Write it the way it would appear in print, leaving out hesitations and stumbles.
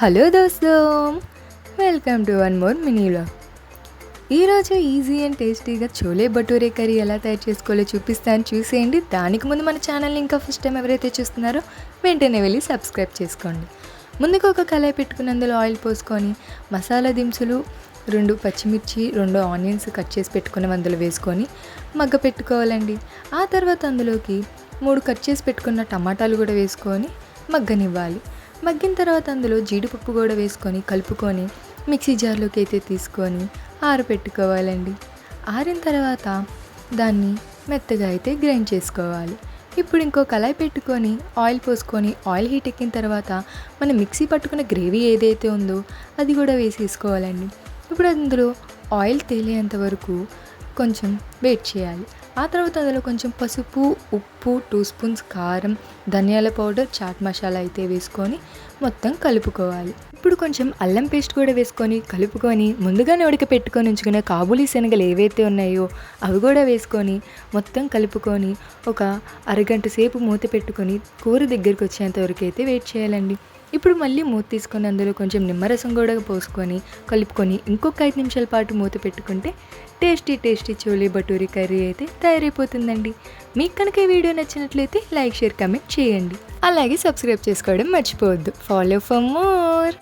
Hello దోస్తో, welcome to one more mini vlog. ఈరోజు easy and టేస్టీగా చోలే భటూరే కర్రీ ఎలా తయారు చేసుకోవాలో చూపిస్తాను, చూసేయండి. దానికి ముందు మన ఛానల్ని ఇంకా ఫస్ట్ టైం ఎవరైతే చూస్తున్నారో వెంటనే వెళ్ళి సబ్స్క్రైబ్ చేసుకోండి. ముందుగా ఒక కళాయి పెట్టుకుని అందులో ఆయిల్ పోసుకొని మసాలా దినుసులు 2 పచ్చిమిర్చి 2 ఆనియన్స్ కట్ చేసి పెట్టుకుని అందులో వేసుకొని మగ్గ పెట్టుకోవాలండి. ఆ తర్వాత అందులోకి 3 కట్ చేసి పెట్టుకున్న టమాటాలు కూడా వేసుకొని మగ్గనివ్వాలి. మగ్గిన తర్వాత అందులో జీడిపప్పు కూడా వేసుకొని కలుపుకొని మిక్సీ జార్లోకి అయితే తీసుకొని ఆరబెట్టుకోవాలండి. ఆరిన తర్వాత దాన్ని మెత్తగా అయితే గ్రైండ్ చేసుకోవాలి. ఇప్పుడు ఇంకో కళాయి పెట్టుకొని ఆయిల్ పోసుకొని ఆయిల్ హీట్ ఎక్కిన తర్వాత మనం మిక్సీ పట్టుకున్న గ్రేవీ ఏదైతే ఉందో అది కూడా వేసేసుకోవాలండి. ఇప్పుడు అందులో ఆయిల్ తేలేంత వరకు కొంచెం వెయిట్ చేయాలి. ఆ తర్వాత అందులో కొంచెం పసుపు, ఉప్పు, 2 స్పూన్స్ కారం, ధనియాల పౌడర్, చాట్ మసాలా అయితే వేసుకొని మొత్తం కలుపుకోవాలి. ఇప్పుడు కొంచెం అల్లం పేస్ట్ కూడా వేసుకొని కలుపుకొని ముందుగానే ఉడకపెట్టుకొని ఉంచుకునే కాబూలీ శనగలు ఏవైతే ఉన్నాయో అవి కూడా వేసుకొని మొత్తం కలుపుకొని ఒక అరగంట సేపు మూత పెట్టుకొని కూర దగ్గరికి వచ్చేంత వరకు అయితే వెయిట్ చేయాలండి. ఇప్పుడు మళ్ళీ మూత తీసుకొని అందులో కొంచెం నిమ్మరసం కూడా పోసుకొని కలుపుకొని ఇంకొక 5 నిమిషాల పాటు మూత పెట్టుకుంటే టేస్టీ చోలే భటూరే కర్రీ అయితే తయారైపోతుందండి. మీకు కనుక ఈ వీడియో నచ్చినట్లయితే లైక్, షేర్, కామెంట్ చేయండి. అలాగే సబ్స్క్రైబ్ చేసుకోవడం మర్చిపోవద్దు. Follow for more.